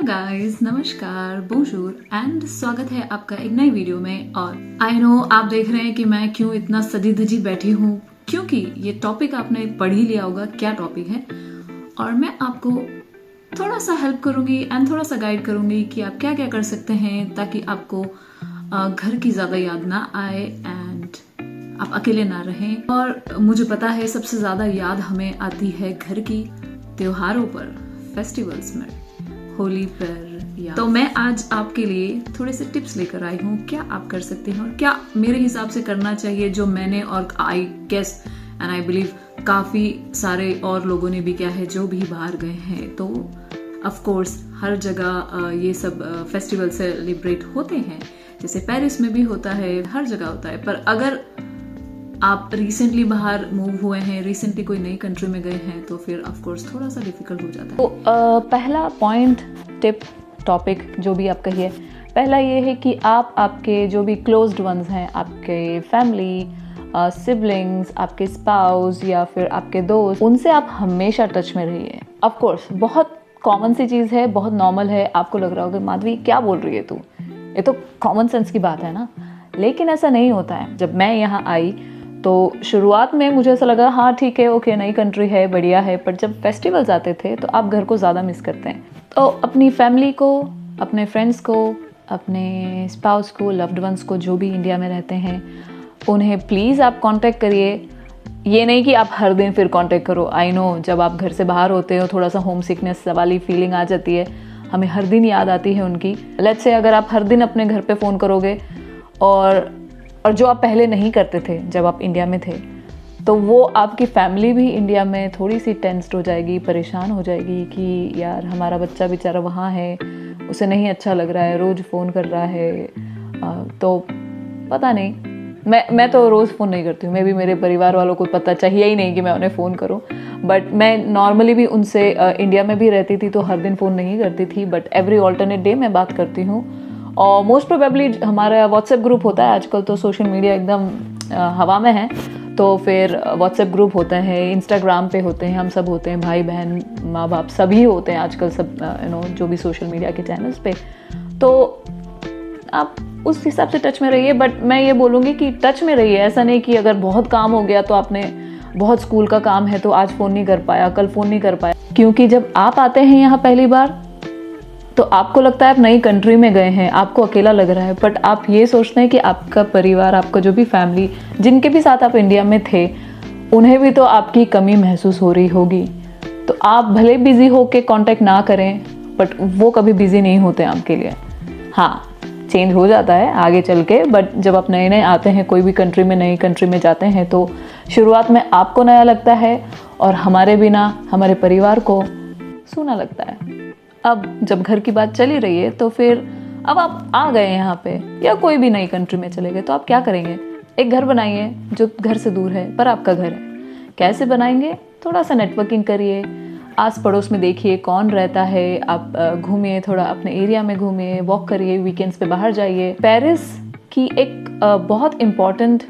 Guys, नमस्कार, बोंजूर and स्वागत है आपका एक नई वीडियो में। और आई नो आप देख रहे हैं कि मैं क्यों इतना सजी धजी बैठी हूँ, क्योंकि ये टॉपिक आपने पढ़ ही लिया होगा क्या टॉपिक है। और मैं आपको थोड़ा सा हेल्प करूंगी एंड थोड़ा सा गाइड करूंगी कि आप क्या क्या कर सकते हैं ताकि आपको घर की ज़्यादा याद ना आए एंड आप अकेले ना रहें। और मुझे पता है सबसे ज़्यादा याद हमें आती है घर की त्योहारों पर, फेस्टिवल्स में, होली पर। या तो मैं आज आपके लिए थोड़े से टिप्स लेकर आई हूँ क्या आप कर सकते हैं और क्या मेरे हिसाब से करना चाहिए, जो मैंने और I guess and I believe काफ़ी सारे और लोगों ने भी किया है जो भी बाहर गए हैं। तो ऑफ कोर्स हर जगह ये सब फेस्टिवल सेलिब्रेट होते हैं, जैसे पेरिस में भी होता है, हर जगह होता है। पर अगर आप रिसेंटली बाहर मूव हुए हैं, रिसेंटली कोई नई कंट्री में गए हैं, तो फिर ऑफ कोर्स थोड़ा सा डिफिकल्ट हो जाता है। तो पहला पॉइंट, टिप, टॉपिक जो भी आप कहिए, पहला ये है कि आप आपके जो भी क्लोज्ड वंस हैं, आपके फैमिली, सिबलिंग्स, आपके स्पाउस या फिर आपके दोस्त, उनसे आप हमेशा टच में रहिए। ऑफ कोर्स बहुत कॉमन सी चीज़ है, बहुत नॉर्मल है। आपको लग रहा होगा माधवी क्या बोल रही है तू, ये तो कॉमन सेंस की बात है ना, लेकिन ऐसा नहीं होता है। जब मैं यहाँ आई तो शुरुआत में मुझे ऐसा लगा हाँ ठीक है, ओके, नई कंट्री है, बढ़िया है। पर जब फेस्टिवल्स आते थे तो आप घर को ज़्यादा मिस करते हैं। तो अपनी फैमिली को, अपने फ्रेंड्स को, अपने स्पाउस को, लव्ड वंस को, जो भी इंडिया में रहते हैं, उन्हें प्लीज़ आप कांटेक्ट करिए। ये नहीं कि आप हर दिन फिर कांटेक्ट करो। आई नो जब आप घर से बाहर होते हो थोड़ा सा होम सिकनेस वाली फीलिंग आ जाती है, हमें हर दिन याद आती है उनकी। लेट्स से अगर आप हर दिन अपने घर पे फ़ोन करोगे और जो आप पहले नहीं करते थे जब आप इंडिया में थे, तो वो आपकी फैमिली भी इंडिया में थोड़ी सी टेंस्ड हो जाएगी, परेशान हो जाएगी कि यार हमारा बच्चा बेचारा वहाँ है, उसे नहीं अच्छा लग रहा है, रोज़ फ़ोन कर रहा है। तो पता नहीं, मैं तो रोज़ फ़ोन नहीं करती हूँ। मैं भी, मेरे परिवार वालों को पता चाहिए ही नहीं कि मैं उन्हें फ़ोन करूँ। बट मैं नॉर्मली भी उनसे इंडिया में भी रहती थी तो हर दिन फ़ोन नहीं करती थी, बट एवरी ऑल्टरनेट डे मैं बात करती हूँ। और मोस्ट प्रोबेबली हमारा व्हाट्सएप ग्रुप होता है, आजकल तो सोशल मीडिया एकदम हवा में है, तो फिर व्हाट्सएप ग्रुप होता है, इंस्टाग्राम पे होते हैं, हम सब होते हैं, भाई बहन, माँ बाप सभी होते हैं आजकल, सब जो भी सोशल मीडिया के चैनल्स पे। तो आप उस हिसाब से टच में रहिए। बट मैं ये बोलूँगी कि टच में रहिए, ऐसा नहीं कि अगर बहुत काम हो गया तो आपने, बहुत स्कूल का काम है तो आज फ़ोन नहीं कर पाया, कल फ़ोन नहीं कर पाया। क्योंकि जब आप आते हैं यहाँ पहली बार तो आपको लगता है आप नई कंट्री में गए हैं, आपको अकेला लग रहा है, बट आप ये सोचते हैं कि आपका परिवार, आपका जो भी फैमिली, जिनके भी साथ आप इंडिया में थे, उन्हें भी तो आपकी कमी महसूस हो रही होगी। तो आप भले बिजी हो के कांटेक्ट ना करें, बट वो कभी बिजी नहीं होते आपके लिए। हाँ, चेंज हो जाता है आगे चल के, बट जब आप नए नए आते हैं कोई भी कंट्री में, नई कंट्री में जाते हैं, तो शुरुआत में आपको नया लगता है और हमारे बिना हमारे परिवार को सूना लगता है। अब जब घर की बात चली रही है तो फिर अब आप आ गए यहाँ पे या कोई भी नई कंट्री में चले गए, तो आप क्या करेंगे? एक घर बनाइए जो घर से दूर है पर आपका घर है। कैसे बनाएंगे? थोड़ा सा नेटवर्किंग करिए, आस पड़ोस में देखिए कौन रहता है, आप घूमिए, थोड़ा अपने एरिया में घूमिए, वॉक करिए, वीकेंड्स पे बाहर जाइए। पेरिस की एक बहुत इम्पॉर्टेंट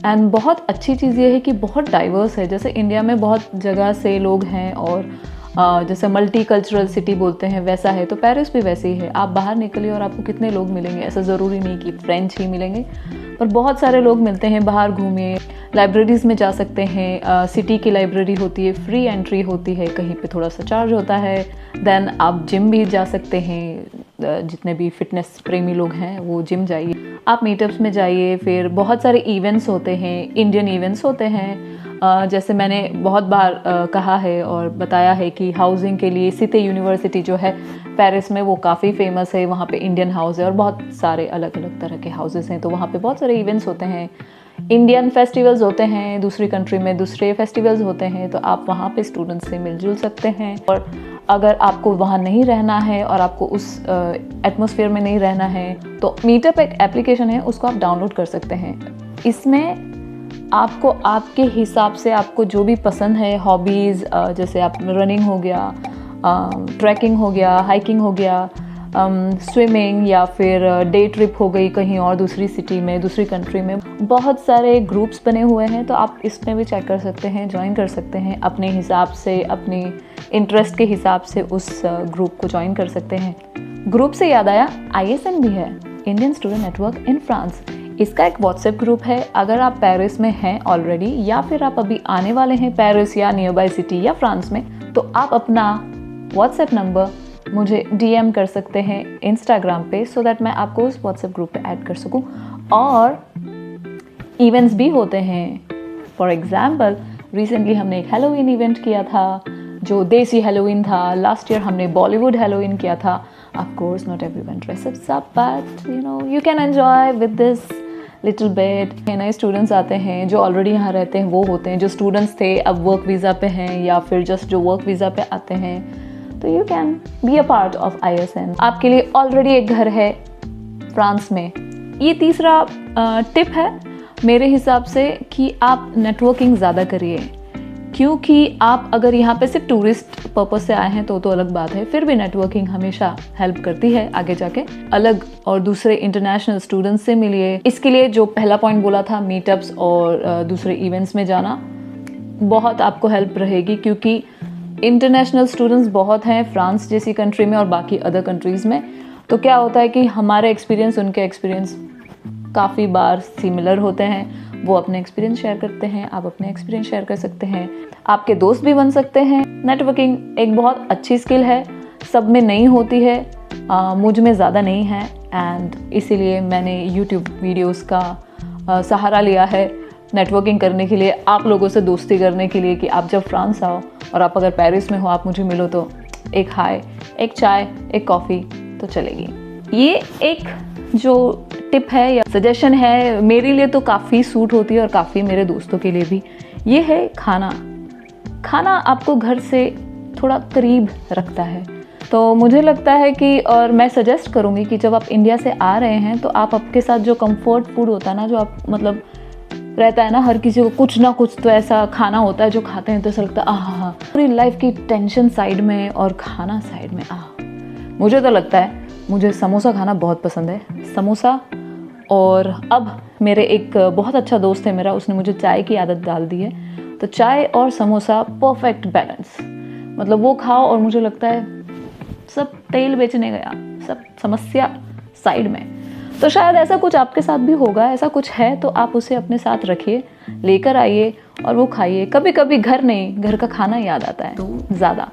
एंड बहुत अच्छी चीज़ ये है कि बहुत डाइवर्स है। जैसे इंडिया में बहुत जगह से लोग हैं और जैसे मल्टी कल्चरल सिटी बोलते हैं, वैसा है। तो पेरिस भी वैसे ही है। आप बाहर निकलिए और आपको कितने लोग मिलेंगे, ऐसा ज़रूरी नहीं कि फ्रेंच ही मिलेंगे, पर बहुत सारे लोग मिलते हैं। बाहर घूमिए, लाइब्रेरीज़ में जा सकते हैं। सिटी की लाइब्रेरी होती है, फ्री एंट्री होती है, कहीं पे थोड़ा सा चार्ज होता है। देन आप जिम भी जा सकते हैं, जितने भी फिटनेस प्रेमी लोग हैं वो जिम जाइए। आप मीटअप्स में जाइए। फिर बहुत सारे इवेंट्स होते हैं, इंडियन इवेंट्स होते हैं। जैसे मैंने बहुत बार कहा है और बताया है कि हाउसिंग के लिए सिटी यूनिवर्सिटी जो है पेरिस में, वो काफ़ी फेमस है। वहाँ पे इंडियन हाउस है और बहुत सारे अलग अलग तरह के हाउसेस हैं। तो वहाँ पे बहुत सारे इवेंट्स होते हैं, इंडियन फेस्टिवल्स होते हैं, दूसरी कंट्री में दूसरे फेस्टिवल्स होते हैं, तो आप वहाँ पे स्टूडेंट्स से मिलजुल सकते हैं। और अगर आपको वहाँ नहीं रहना है और आपको उस एटमॉस्फेयर में नहीं रहना है, तो मीटअप एक एप्लीकेशन है, उसको आप डाउनलोड कर सकते हैं। इसमें आपको आपके हिसाब से, आपको जो भी पसंद है, हॉबीज़, जैसे आप रनिंग हो गया, ट्रैकिंग हो गया, हाइकिंग हो गया, स्विमिंग, या फिर डे ट्रिप हो गई कहीं और दूसरी सिटी में, दूसरी कंट्री में, बहुत सारे ग्रुप्स बने हुए हैं। तो आप इसमें भी चेक कर सकते हैं, ज्वाइन कर सकते हैं अपने हिसाब से, अपनी इंटरेस्ट के हिसाब से उस ग्रुप को ज्वाइन कर सकते हैं। ग्रुप से याद आया, ISN भी है, Indian student network in France. इसका एक व्हाट्सएप ग्रुप है। अगर आप पेरिस में हैं ऑलरेडी या फिर आप अभी आने वाले हैं पेरिस या नियर बाय सिटी या फ्रांस में, तो आप अपना व्हाट्सएप नंबर मुझे DM कर सकते हैं इंस्टाग्राम पे, सो दैट मैं आपको उस व्हाट्सएप ग्रुप पे ऐड कर सकूं। और इवेंट्स भी होते हैं। फॉर एग्जाम्पल रिसेंटली हमने एक हैलोवीन इवेंट किया था, जो देसी हैलोवीन था। लास्ट ईयर हमने बॉलीवुड हैलोवीन किया था। Of course not everyone dresses up, but you can enjoy with this little bit. नए स्टूडेंट्स आते हैं जो ऑलरेडी यहाँ रहते हैं, वो होते हैं जो स्टूडेंट्स थे अब वर्क वीज़ा पे हैं, या फिर जस्ट जो वर्क वीज़ा पे आते हैं, तो you can be a part of ISN। आपके लिए ऑलरेडी एक घर है फ्रांस में। ये तीसरा टिप है मेरे हिसाब से कि आप नेटवर्किंग ज़्यादा करिए, क्योंकि आप अगर यहाँ पे सिर्फ टूरिस्ट पर्पस से आए हैं तो अलग बात है, फिर भी नेटवर्किंग हमेशा हेल्प करती है आगे जाके। अलग और दूसरे इंटरनेशनल स्टूडेंट्स से मिलिए। इसके लिए जो पहला पॉइंट बोला था, मीटअप्स और दूसरे इवेंट्स में जाना, बहुत आपको हेल्प रहेगी, क्योंकि इंटरनेशनल स्टूडेंट्स बहुत हैं फ्रांस जैसी कंट्री में और बाकी अदर कंट्रीज़ में। तो क्या होता है कि हमारे एक्सपीरियंस उनके एक्सपीरियंस काफ़ी बार सिमिलर होते हैं। वो अपने एक्सपीरियंस शेयर करते हैं, आप अपने एक्सपीरियंस शेयर कर सकते हैं, आपके दोस्त भी बन सकते हैं। नेटवर्किंग एक बहुत अच्छी स्किल है, सब में नहीं होती है, मुझ में ज़्यादा नहीं है, एंड इसीलिए मैंने यूट्यूब वीडियोस का सहारा लिया है नेटवर्किंग करने के लिए, आप लोगों से दोस्ती करने के लिए, कि आप जब फ्रांस आओ और आप अगर पेरिस में हो, आप मुझे मिलो तो एक हाय, एक चाय, एक कॉफ़ी तो चलेगी। ये एक जो टिप है या सजेशन है, मेरे लिए तो काफ़ी सूट होती है और काफ़ी मेरे दोस्तों के लिए भी। ये है खाना। खाना आपको घर से थोड़ा करीब रखता है, तो मुझे लगता है कि, और मैं सजेस्ट करूँगी कि जब आप इंडिया से आ रहे हैं तो आप आपके साथ जो कंफर्ट फूड होता है ना, जो आप मतलब रहता है ना, हर किसी को कुछ ना कुछ तो ऐसा खाना होता है जो खाते हैं तो ऐसा लगता है आहा, पूरी लाइफ की टेंशन साइड में और खाना साइड में। मुझे तो लगता है, मुझे समोसा खाना बहुत पसंद है, समोसा। और अब मेरे एक बहुत अच्छा दोस्त है मेरा, उसने मुझे चाय की आदत डाल दी है, तो चाय और समोसा परफेक्ट बैलेंस, मतलब वो खाओ और मुझे लगता है सब तेल बेचने गया, सब समस्या साइड में। तो शायद ऐसा कुछ आपके साथ भी होगा, ऐसा कुछ है तो आप उसे अपने साथ रखिए, लेकर आइए और वो खाइए। कभी कभी घर नहीं, घर का खाना याद आता है तो ज़्यादा।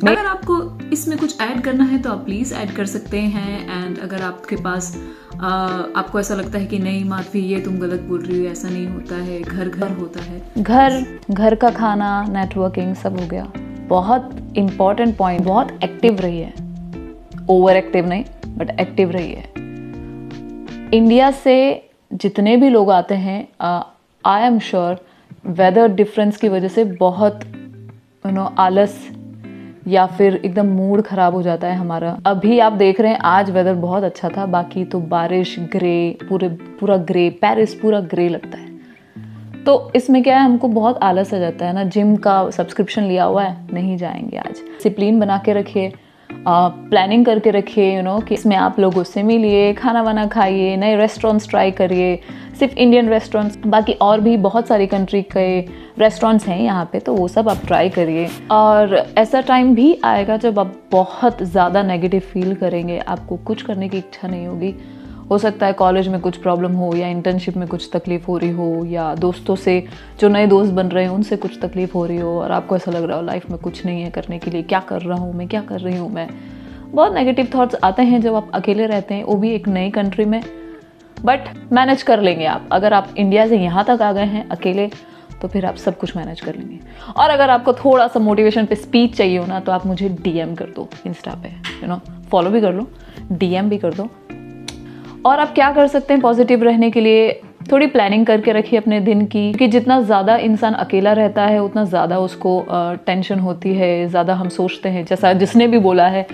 अगर आपको इसमें कुछ ऐड करना है तो आप प्लीज़ ऐड कर सकते हैं। एंड अगर आपके पास आपको ऐसा लगता है कि नहीं माधवी ये तुम गलत बोल रही हो, ऐसा नहीं होता है, घर घर होता है। घर का खाना, नेटवर्किंग सब हो गया। बहुत इम्पॉर्टेंट पॉइंट, बहुत एक्टिव रही है, ओवर एक्टिव नहीं बट एक्टिव रही है। इंडिया से जितने भी लोग आते हैं, I am sure whether difference की वजह से बहुत आलस या फिर एकदम मूड ख़राब हो जाता है हमारा। अभी आप देख रहे हैं आज वेदर बहुत अच्छा था, बाकी तो बारिश, ग्रे, पूरा ग्रे, पेरिस पूरा ग्रे लगता है। तो इसमें क्या है, हमको बहुत आलस आ जाता है ना। जिम का सब्सक्रिप्शन लिया हुआ है, नहीं जाएंगे आज। डिसिप्लिन बना के रखिए, प्लानिंग करके रखिए कि इसमें आप लोगों से मिलिए, खाना वाना खाइए, नए रेस्टोरेंट्स ट्राई करिए। सिर्फ इंडियन रेस्टोरेंट्स, बाकी और भी बहुत सारी कंट्री के रेस्टोरेंट्स हैं यहाँ पे, तो वो सब आप ट्राई करिए। और ऐसा टाइम भी आएगा जब आप बहुत ज़्यादा नेगेटिव फील करेंगे, आपको कुछ करने की इच्छा नहीं होगी। हो सकता है कॉलेज में कुछ प्रॉब्लम हो, या इंटर्नशिप में कुछ तकलीफ़ हो रही हो, या दोस्तों से जो नए दोस्त बन रहे हैं उनसे कुछ तकलीफ़ हो रही हो, और आपको ऐसा लग रहा हो लाइफ में कुछ नहीं है करने के लिए, क्या कर रहा हूँ मैं, क्या कर रही हूँ मैं। बहुत नेगेटिव थॉट्स आते हैं जब आप अकेले रहते हैं, वो भी एक नई कंट्री में। बट मैनेज कर लेंगे आप। अगर आप इंडिया से यहाँ तक आ गए हैं अकेले, तो फिर आप सब कुछ मैनेज कर लेंगे। और अगर आपको थोड़ा सा मोटिवेशन पे स्पीच चाहिए हो ना, तो आप मुझे DM कर दो इंस्टा पे, फॉलो भी कर लो, DM भी कर दो। और आप क्या कर सकते हैं पॉजिटिव रहने के लिए, थोड़ी प्लानिंग करके रखिए अपने दिन की, कि जितना ज़्यादा इंसान अकेला रहता है उतना ज़्यादा उसको टेंशन होती है, ज़्यादा हम सोचते हैं। जैसा जिसने भी बोला है,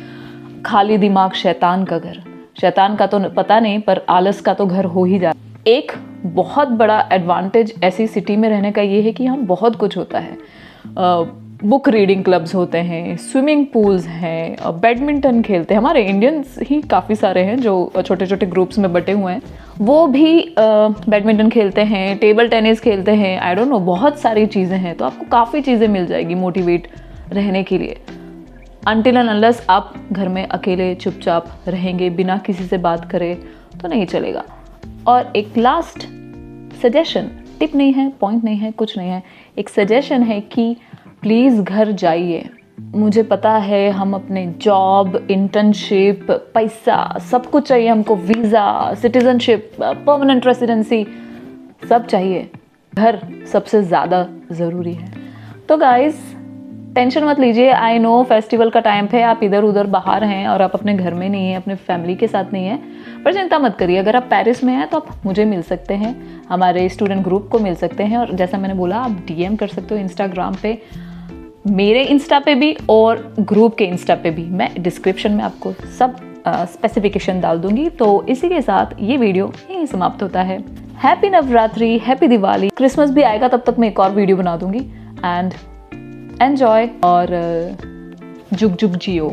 खाली दिमाग शैतान का घर। शैतान का तो पता नहीं, पर आलस का तो घर हो ही जाता है। एक बहुत बड़ा एडवांटेज ऐसी सिटी में रहने का ये है कि यहाँ बहुत कुछ होता है। बुक रीडिंग क्लब्स होते हैं, स्विमिंग पूल्स हैं, बैडमिंटन खेलते हैं। हमारे इंडियंस ही काफ़ी सारे हैं जो छोटे छोटे ग्रुप्स में बटे हुए हैं, वो भी बैडमिंटन खेलते हैं, टेबल टेनिस खेलते हैं, आई डोंट नो, बहुत सारी चीज़ें हैं। तो आपको काफ़ी चीज़ें मिल जाएगी मोटिवेट रहने के लिए। अनटिल एंड अनलेस आप घर में अकेले चुपचाप रहेंगे बिना किसी से बात करे तो नहीं चलेगा। और एक लास्ट सजेशन, टिप नहीं है, पॉइंट नहीं है, कुछ नहीं है, एक सजेशन है कि प्लीज़ घर जाइए। मुझे पता है हम अपने जॉब, इंटर्नशिप, पैसा, सब कुछ चाहिए हमको, वीज़ा, सिटीजनशिप, परमानेंट रेसिडेंसी, सब चाहिए। घर सबसे ज़्यादा ज़रूरी है। तो गाइस टेंशन मत लीजिए, आई नो फेस्टिवल का टाइम है, आप इधर उधर बाहर हैं और आप अपने घर में नहीं हैं, अपने फैमिली के साथ नहीं हैं, पर चिंता मत करिए। अगर आप पेरिस में हैं तो आप मुझे मिल सकते हैं, हमारे स्टूडेंट ग्रुप को मिल सकते हैं, और जैसा मैंने बोला आप DM कर सकते हो इंस्टाग्राम पे, मेरे इंस्टा पे भी और ग्रुप के इंस्टा पे भी। मैं डिस्क्रिप्शन में आपको सब स्पेसिफिकेशन डाल दूंगी। तो इसी के साथ ये वीडियो यहीं समाप्त होता है। Happy Navratri, happy Diwali, Christmas भी आएगा, तब तक मैं एक और वीडियो बना दूंगी। एंड एन्जॉय और जुग जुग जियो।